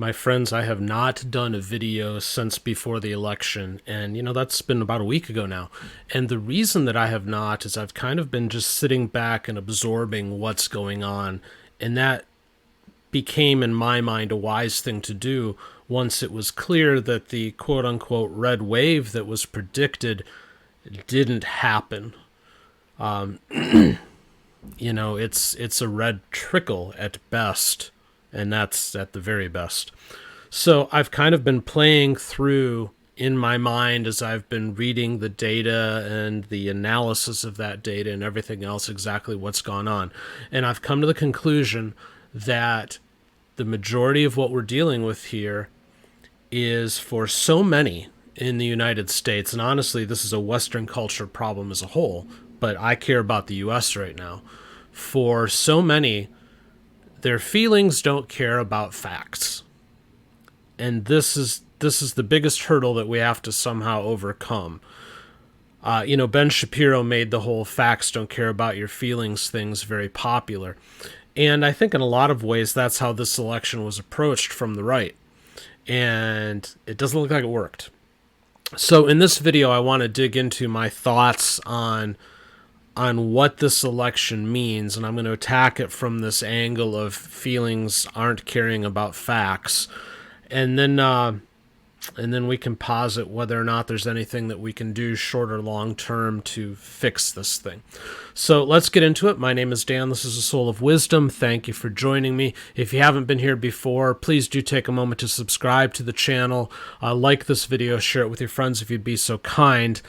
My friends, I have not done a video since before the election, and that's been about a week ago now. And the reason that I have not is I've kind of been just sitting back and absorbing what's going on, and that became, in my mind, a wise thing to do once it was clear that the quote unquote red wave that was predicted didn't happen. It's a red trickle at best, and that's at the very best. So I've kind of been playing through in my mind as I've been reading the data and the analysis of that data and everything else, exactly what's gone on. And I've come to the conclusion that the majority of what we're dealing with here is, for so many in the United States, and honestly, this is a Western culture problem as a whole, but I care about the US right now. For so many, their feelings don't care about facts. And this is the biggest hurdle that we have to somehow overcome. Ben Shapiro made the whole facts don't care about your feelings things very popular. And I think in a lot of ways that's how this election was approached from the right. And it doesn't look like it worked. So in this video, I want to dig into my thoughts on what this election means, and I'm going to attack it from this angle of feelings aren't caring about facts. And then we can posit whether or not there's anything that we can do short or long term to fix this thing. So let's get into it. My name is Dan. This is the Soule of Wisdom. Thank you for joining me. If you haven't been here before, please do take a moment to subscribe to the channel. Like this video, share it with your friends if you'd be so kind.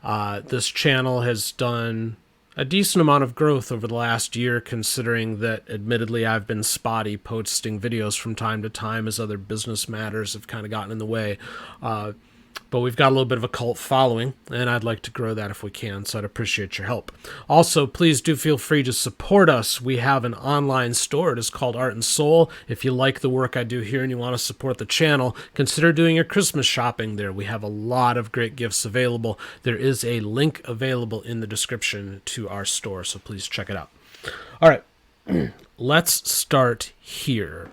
This channel has done a decent amount of growth over the last year, considering that admittedly I've been spotty posting videos from time to time as other business matters have kind of gotten in the way. But we've got a little bit of a cult following, and I'd like to grow that if we can, so I'd appreciate your help. Also, please do feel free to support us. We have an online store. It is called Art and Soul. If you like the work I do here and you want to support the channel, consider doing your Christmas shopping there. We have a lot of great gifts available. There is a link available in the description to our store, so please check it out. All right, let's start here.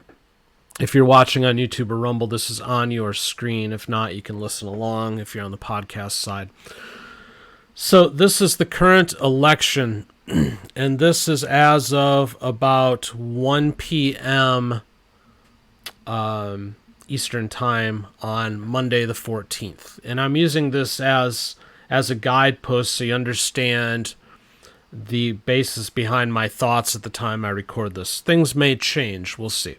If you're watching on YouTube or Rumble, this is on your screen. If not, you can listen along if you're on the podcast side. So this is the current election, and this is as of about 1 p.m. Eastern Time on Monday the 14th. And I'm using this as a guidepost so you understand the basis behind my thoughts at the time I record this. Things may change. We'll see.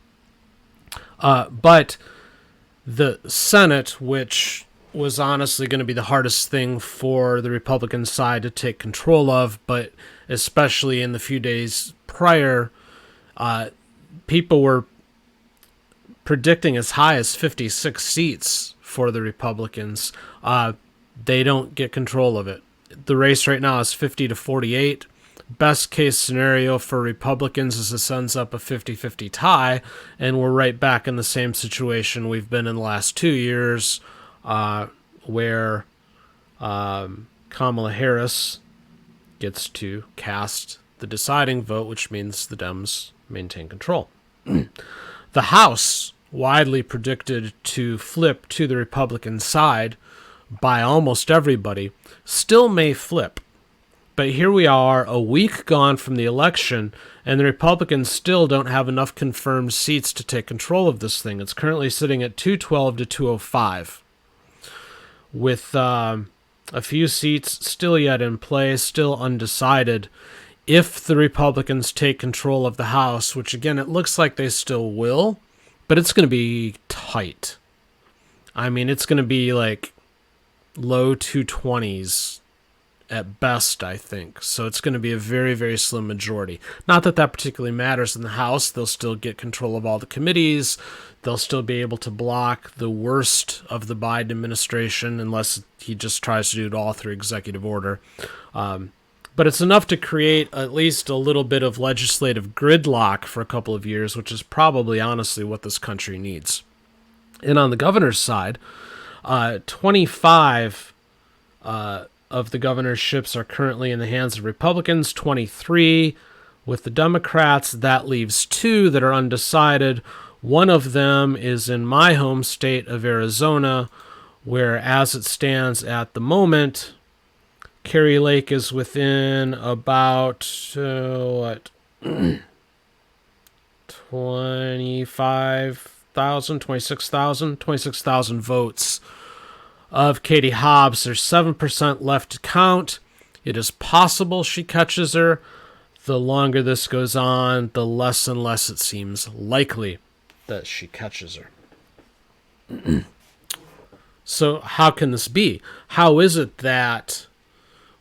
But the Senate, which was honestly going to be the hardest thing for the Republican side to take control of, but especially in the few days prior, people were predicting as high as 56 seats for the Republicans. They don't get control of it. The race right now is 50 to 48. Best case scenario for Republicans is this ends up a 50-50 tie, and we're right back in the same situation we've been in the last 2 years, where Kamala Harris gets to cast the deciding vote, which means the Dems maintain control. The House, widely predicted to flip to the Republican side by almost everybody, still may flip. But here we are, a week gone from the election, and the Republicans still don't have enough confirmed seats to take control of this thing. It's currently sitting at 212 to 205, with a few seats still yet in play, still undecided. If the Republicans take control of the House, which again, it looks like they still will, but it's going to be tight. I mean, it's going to be like low 220s at best, I think. So it's going to be a very, very slim majority. Not that that particularly matters in the House. They'll still get control of all the committees. They'll still be able to block the worst of the Biden administration unless he just tries to do it all through executive order. But it's enough to create at least a little bit of legislative gridlock for a couple of years, which is probably honestly what this country needs. And on the governor's side, 25 of the governorships are currently in the hands of Republicans, 23 with the Democrats. That leaves 2 that are undecided. One of them is in my home state of Arizona, where as it stands at the moment, Kari Lake is within about, 26,000 votes of Katie Hobbs. There's 7% left to count. It is possible she catches her. The longer this goes on, the less and less it seems likely that she catches her. So how can this be? How is it that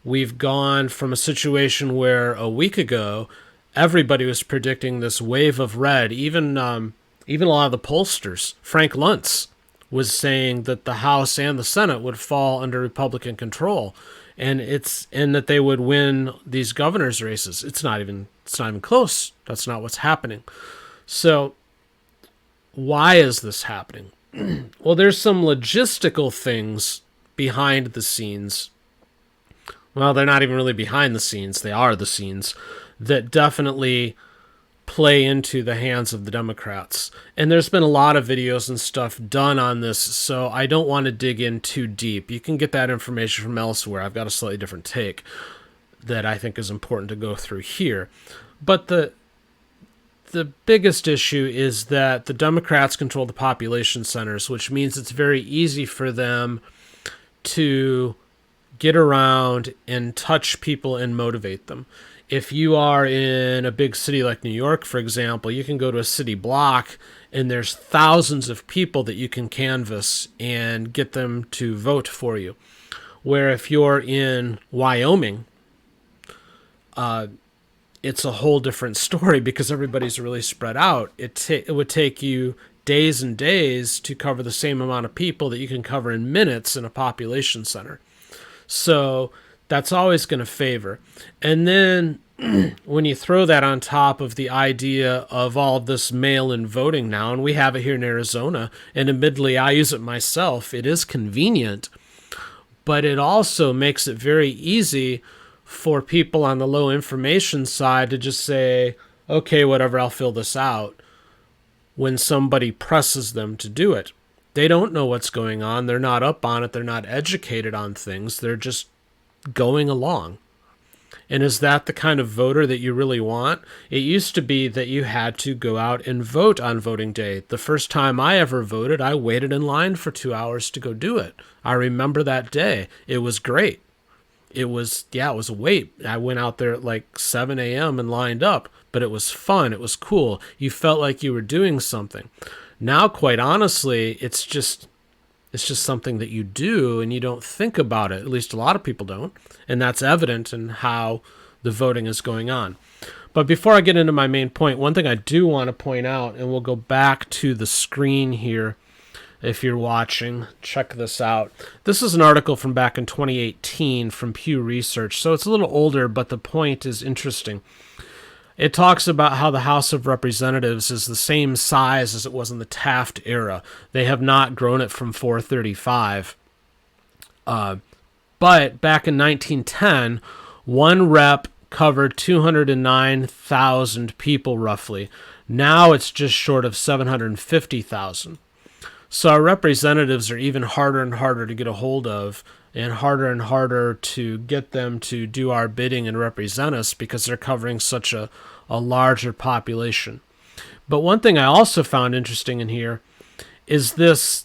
we've gone from a situation where a week ago everybody was predicting this wave of red? Even a lot of the pollsters, Frank Luntz, was saying that the House and the Senate would fall under Republican control, and that they would win these governor's races. It's not even close. That's not what's happening. So why is this happening? Well, there's some logistical things behind the scenes. Well, they're not even really behind the scenes. They are the scenes that definitely play into the hands of the Democrats. And there's been a lot of videos and stuff done on this, so I don't want to dig in too deep. You can get that information from elsewhere. I've got a slightly different take that I think is important to go through here. But the biggest issue is that the Democrats control the population centers, which means it's very easy for them to get around and touch people and motivate them. If you are in a big city like New York, for example, you can go to a city block and there's thousands of people that you can canvass and get them to vote for you. Where if you're in Wyoming, it's a whole different story because everybody's really spread out. It would take you days and days to cover the same amount of people that you can cover in minutes in a population center. So that's always going to favor. And then when you throw that on top of the idea of all of this mail-in voting now, and we have it here in Arizona, and admittedly I use it myself, it is convenient, but it also makes it very easy for people on the low information side to just say, okay, whatever, I'll fill this out, when somebody presses them to do it. They don't know what's going on. They're not up on it. They're not educated on things. They're just going along. And is that the kind of voter that you really want? It used to be that you had to go out and vote on voting day. The first time I ever voted, I waited in line for 2 hours to go do it. I remember that day. It was great. It was a wait. I went out there at like 7 a.m. and lined up, but it was fun. It was cool. You felt like you were doing something. Now, quite honestly, it's just something that you do and you don't think about it. At least a lot of people don't. And that's evident in how the voting is going on. But before I get into my main point, one thing I do want to point out, and we'll go back to the screen here if you're watching, check this out. This is an article from back in 2018 from Pew Research. So it's a little older, but the point is interesting. It talks about how the House of Representatives is the same size as it was in the Taft era. They have not grown it from 435. But back in 1910, one rep covered 209,000 people roughly. Now it's just short of 750,000. So our representatives are even harder and harder to get a hold of, and harder to get them to do our bidding and represent us because they're covering such a larger population. But one thing I also found interesting in here is this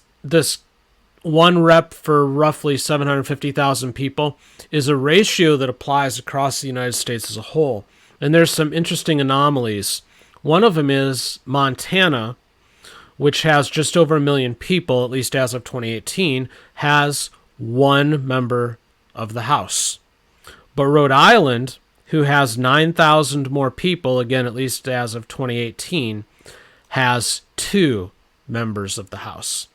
one rep for roughly 750,000 people is a ratio that applies across the United States as a whole. And there's some interesting anomalies. One of them is Montana, which has just over 1 million people, at least as of 2018, has one member of the House. But Rhode Island, who has 9,000 more people, again, at least as of 2018, has 2 members of the House.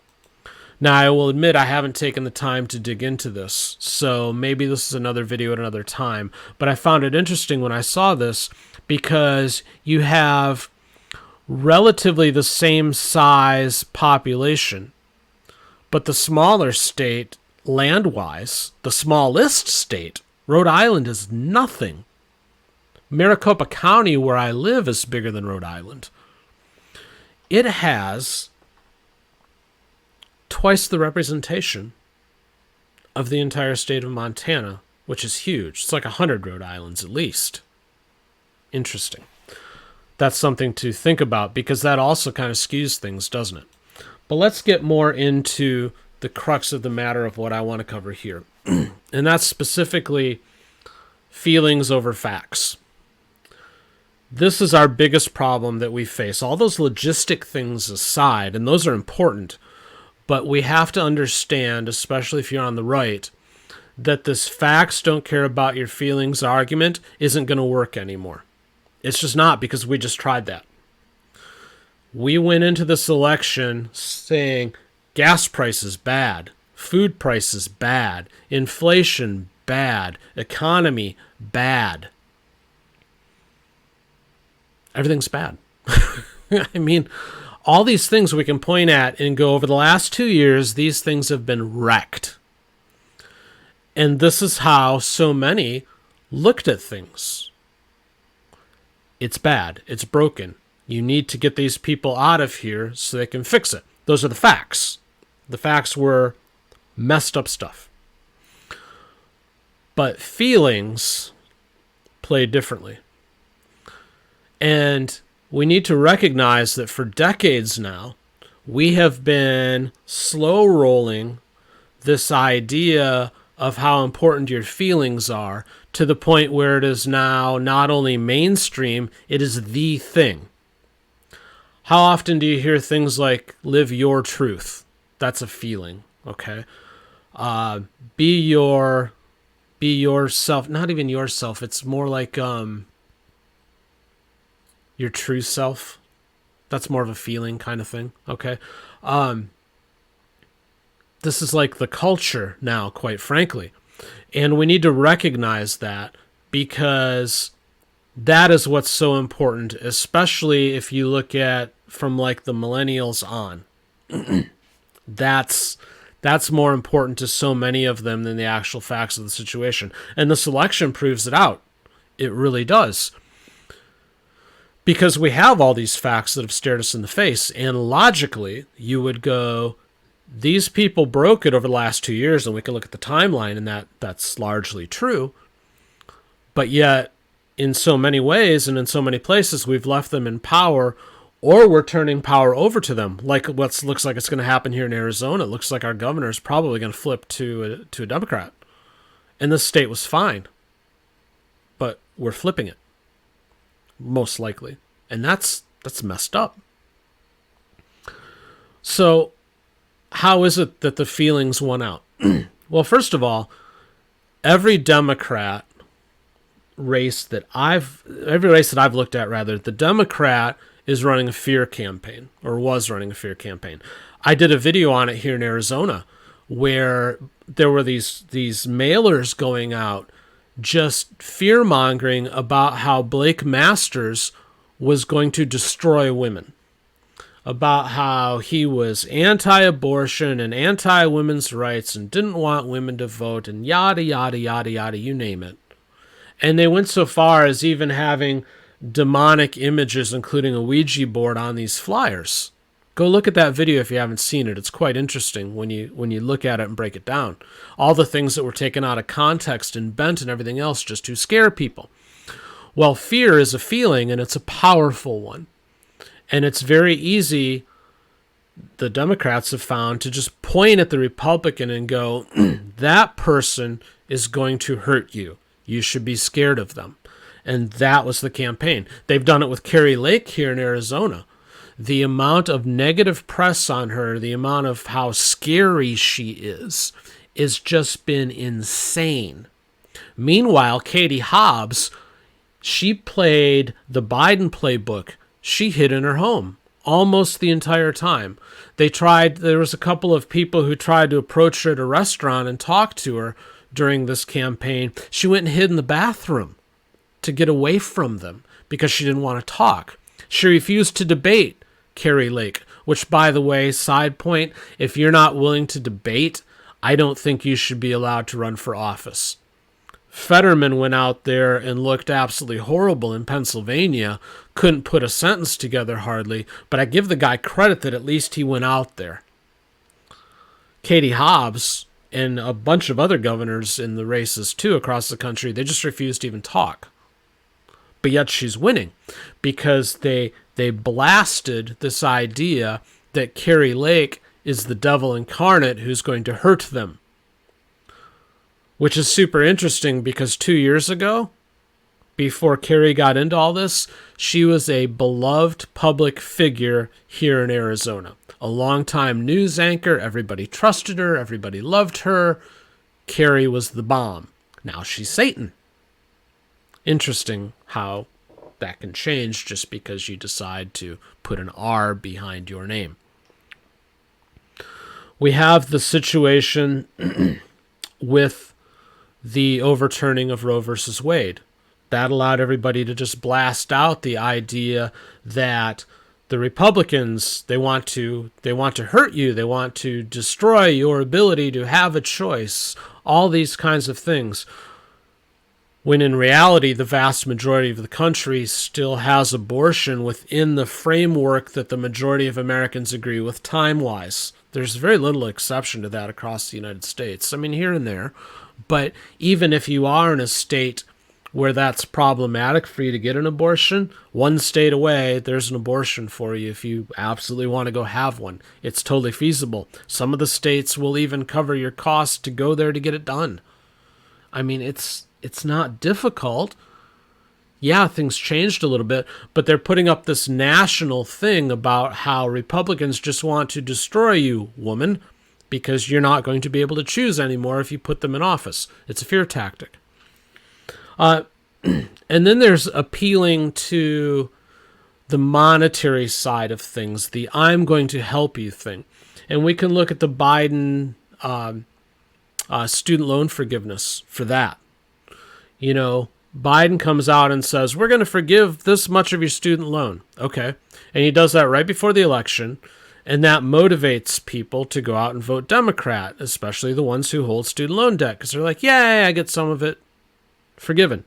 Now, I will admit I haven't taken the time to dig into this, so maybe this is another video at another time. But I found it interesting when I saw this because you have relatively the same size population, but the smaller state, land-wise, the smallest state, Rhode Island, is nothing. Maricopa County, where I live, is bigger than Rhode Island. it has twice the representation of the entire state of Montana, which is huge. It's like 100 Rhode Islands at least. Interesting. That's something to think about, because that also kind of skews things, doesn't it? But let's get more into the crux of the matter of what I want to cover here. And that's specifically feelings over facts. This is our biggest problem that we face. All those logistic things aside, and those are important, but we have to understand, especially if you're on the right, that this facts don't care about your feelings argument isn't going to work anymore. It's just not, because we just tried that. We went into this election saying gas prices bad, food prices bad, inflation bad, economy bad. Everything's bad. I mean, all these things we can point at and go, over the last 2 years, these things have been wrecked. And this is how so many looked at things. It's bad. It's broken. You need to get these people out of here so they can fix it. Those are the facts. The facts were messed up stuff. But feelings play differently. And we need to recognize that for decades now, we have been slow rolling this idea of how important your feelings are, to the point where it is now not only mainstream, it is the thing. How often do you hear things like, live your truth? That's a feeling, okay? Be yourself, not even yourself, it's more like your true self. That's more of a feeling kind of thing, okay? This is like the culture now, quite frankly. And we need to recognize that, because that is what's so important, especially if you look at from like the millennials on. That's more important to so many of them than the actual facts of the situation. And this election proves it out. It really does. Because we have all these facts that have stared us in the face. And logically, you would go, these people broke it over the last 2 years, and we can look at the timeline, and that's largely true. But yet, in so many ways and in so many places, we've left them in power, or we're turning power over to them. Like what looks like it's going to happen here in Arizona. It looks like our governor is probably going to flip to a Democrat. And this state was fine. But we're flipping it. Most likely. And that's messed up. So how is it that the feelings won out? Well, first of all, every Democrat race that I've looked at, the Democrat is running a fear campaign, or was running a fear campaign. I did a video on it here in Arizona where there were these mailers going out just fear-mongering about how Blake Masters was going to destroy women, about how he was anti-abortion and anti-women's rights and didn't want women to vote and yada, yada, yada, yada, you name it. And they went so far as even having demonic images, including a Ouija board, on these flyers. Go look at that video if you haven't seen it. It's quite interesting when you look at it and break it down. All the things that were taken out of context and bent and everything else just to scare people. Well, fear is a feeling, and it's a powerful one. And it's very easy, the Democrats have found, to just point at the Republican and go, that person is going to hurt you. You should be scared of them. And that was the campaign. They've done it with Carrie Lake here in Arizona. The amount of negative press on her, the amount of how scary she is just been insane. Meanwhile, Katie Hobbs, she played the Biden playbook. She hid in her home almost the entire time. There was a couple of people who tried to approach her at a restaurant and talk to her during this campaign. She went and hid in the bathroom to get away from them because she didn't want to talk. She refused to debate Carrie Lake, which, by the way, side point, if you're not willing to debate, I don't think you should be allowed to run for office. Fetterman went out there and looked absolutely horrible in Pennsylvania, couldn't put a sentence together hardly, but I give the guy credit that at least he went out there. Katie Hobbs and a bunch of other governors in the races too across the country, they just refused to even talk. But yet she's winning because they blasted this idea that Kari Lake is the devil incarnate who's going to hurt them. Which is super interesting because 2 years ago, before Kari got into all this, she was a beloved public figure here in Arizona. A longtime news anchor. Everybody trusted her. Everybody loved her. Kari was the bomb. Now she's Satan. Interesting how that can change just because you decide to put an R behind your name. We have the situation with the overturning of Roe versus Wade. That allowed everybody to just blast out the idea that the Republicans, they want to hurt you, they want to destroy your ability to have a choice, all these kinds of things. When in reality, the vast majority of the country still has abortion within the framework that the majority of Americans agree with time-wise. There's very little exception to that across the United States. I mean, here and there. But even if you are in a state where that's problematic for you to get an abortion, one state away, there's an abortion for you if you absolutely want to go have one. It's totally feasible. Some of the states will even cover your costs to go there to get it done. I mean, it's not difficult. Yeah, things changed a little bit, but they're putting up this national thing about how Republicans just want to destroy you, woman, because you're not going to be able to choose anymore if you put them in office. It's a fear tactic. And then there's appealing to the monetary side of things, the I'm going to help you thing. And we can look at the Biden student loan forgiveness for that. You know, Biden comes out and says, we're going to forgive this much of your student loan. Okay. And he does that right before the election. And that motivates people to go out and vote Democrat, especially the ones who hold student loan debt, because they're like, yay, I get some of it forgiven.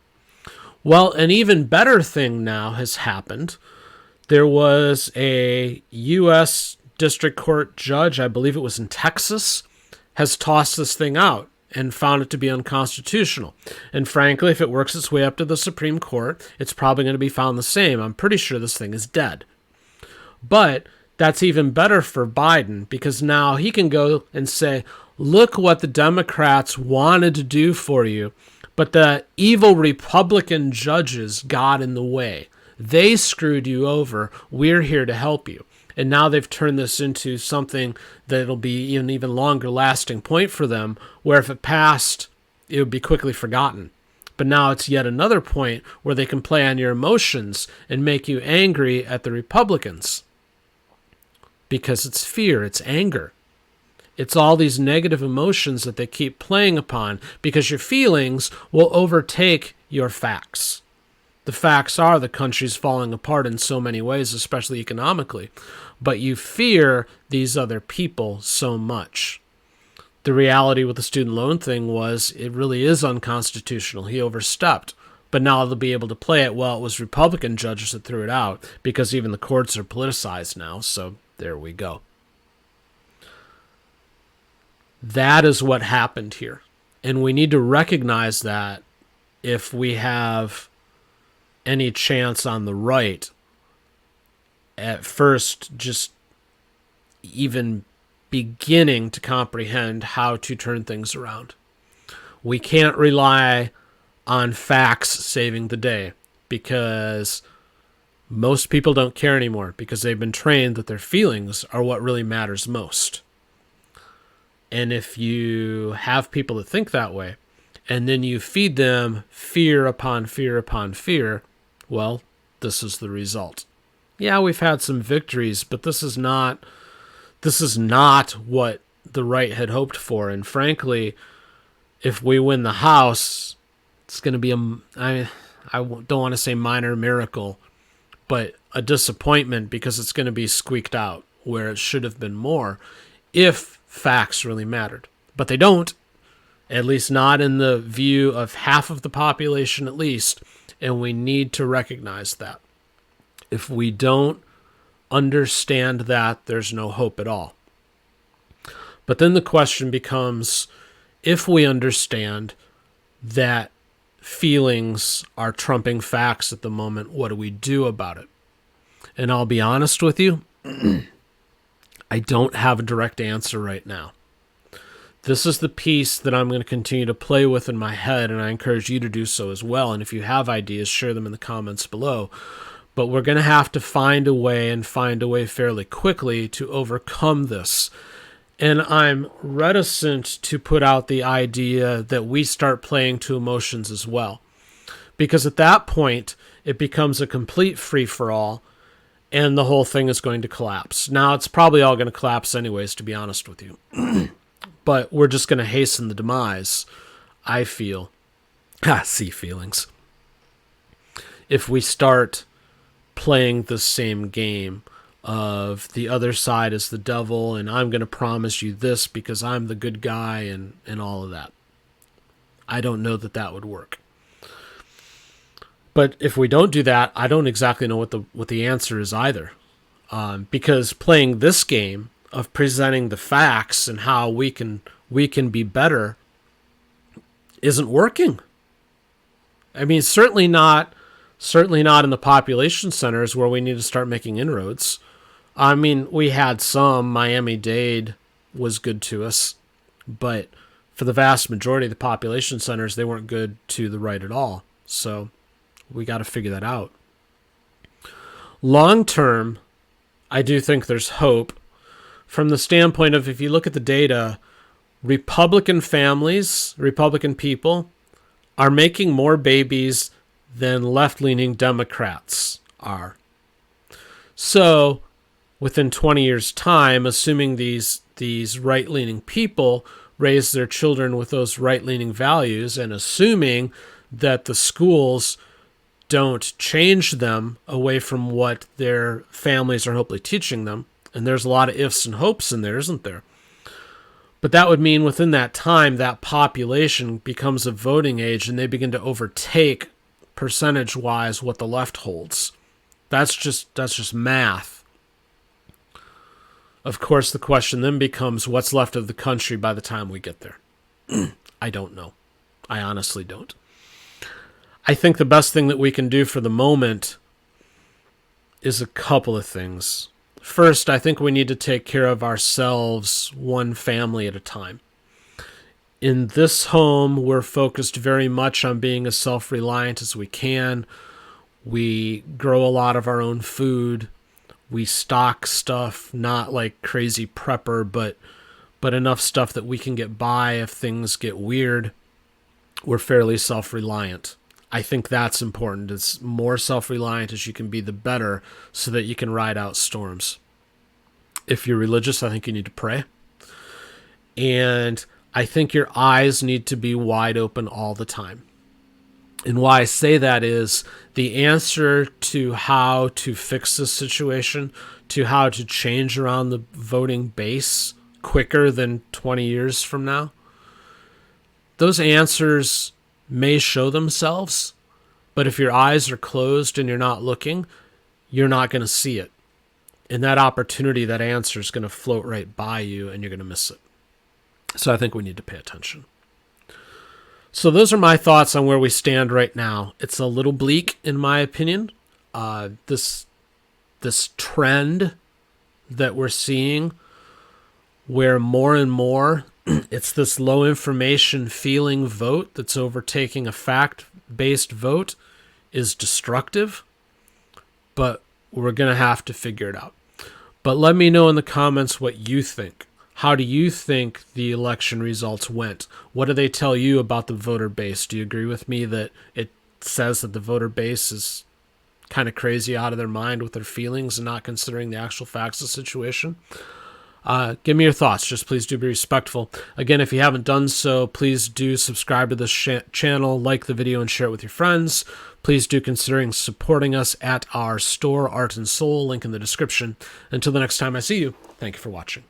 Well, an even better thing now has happened. There was a U.S. District Court judge, I believe it was in Texas, has tossed this thing out and found it to be unconstitutional. And frankly, if it works its way up to the Supreme Court, it's probably going to be found the same. I'm pretty sure this thing is dead. But that's even better for Biden because now he can go and say, look what the Democrats wanted to do for you, but the evil Republican judges got in the way. They screwed you over. We're here to help you. And now they've turned this into something that'll be an even longer lasting point for them, where if it passed, it would be quickly forgotten. But now it's yet another point where they can play on your emotions and make you angry at the Republicans. Because it's fear, it's anger. It's all these negative emotions that they keep playing upon because your feelings will overtake your facts. The facts are the country's falling apart in so many ways, especially economically. But you fear these other people so much. The reality with the student loan thing was it really is unconstitutional. He overstepped. But now they'll be able to play it. Well, it was Republican judges that threw it out because even the courts are politicized now. So there we go. That is what happened here. And we need to recognize that if we have any chance on the right, at first just even beginning to comprehend how to turn things around. We can't rely on facts saving the day because most people don't care anymore because they've been trained that their feelings are what really matters most. And if you have people that think that way, and then you feed them fear upon fear upon fear, well, this is the result. Yeah, we've had some victories, but this is not what the right had hoped for. And frankly, if we win the House, it's going to be I don't want to say minor miracle, but a disappointment because it's going to be squeaked out where it should have been more if facts really mattered. But they don't. at least not in the view of half of the population at least, and we need to recognize that. If we don't understand that, there's no hope at all. But then the question becomes, if we understand that feelings are trumping facts at the moment, what do we do about it? And I'll be honest with you, I don't have a direct answer right now. This is the piece that I'm going to continue to play with in my head, and I encourage you to do so as well. And if you have ideas, share them in the comments below. But we're going to have to find a way, and find a way fairly quickly, to overcome this. And I'm reticent to put out the idea that we start playing to emotions as well. Because at that point, it becomes a complete free-for-all, and the whole thing is going to collapse. Now, it's probably all going to collapse anyways, to be honest with you. But we're just going to hasten the demise, I feel. See feelings. If we start playing the same game of the other side is the devil, and I'm going to promise you this because I'm the good guy, and all of that. I don't know that that would work. But if we don't do that, I don't exactly know what the answer is either. Because playing this game of presenting the facts and how we can be better isn't working. I mean, certainly not in the population centers where we need to start making inroads. I mean, we had some. Miami-Dade was good to us, but for the vast majority of the population centers, they weren't good to the right at all. So we got to figure that out. Long term, I do think there's hope from the standpoint of, if you look at the data, Republican families, Republican people are making more babies than left-leaning Democrats are. So within 20 years' time, assuming these right-leaning people raise their children with those right-leaning values, and assuming that the schools don't change them away from what their families are hopefully teaching them, and there's a lot of ifs and hopes in there, isn't there? But that would mean within that time, that population becomes of voting age, and they begin to overtake percentage-wise what the left holds. That's just math. Of course, the question then becomes, what's left of the country by the time we get there? I don't know. I honestly don't. I think the best thing that we can do for the moment is a couple of things. First, I think we need to take care of ourselves one family at a time. In this home, we're focused very much on being as self-reliant as we can. We grow a lot of our own food. We stock stuff, not like crazy prepper, but enough stuff that we can get by if things get weird. We're fairly self-reliant. I think that's important. As more self-reliant as you can be, the better, so that you can ride out storms. If you're religious, I think you need to pray. And I think your eyes need to be wide open all the time. And why I say that is the answer to how to fix this situation, to how to change around the voting base quicker than 20 years from now, those answers may show themselves, but if your eyes are closed and you're not looking, you're not going to see it. And that opportunity, that answer is going to float right by you, and you're going to miss it. So I think we need to pay attention. So those are my thoughts on where we stand right now. It's a little bleak, in my opinion. This trend that we're seeing, where more and more it's this low information feeling vote that's overtaking a fact-based vote, is destructive, but we're going to have to figure it out. But let me know in the comments what you think. How do you think the election results went? What do they tell you about the voter base? Do you agree with me that it says that the voter base is kind of crazy, out of their mind with their feelings and not considering the actual facts of the situation? Give me your thoughts. Just please do be respectful. Again, if you haven't done so, please do subscribe to this channel, like the video, and share it with your friends. Please do considering supporting us at our store, Art and Soul, link in the description. Until the next time I see you, thank you for watching.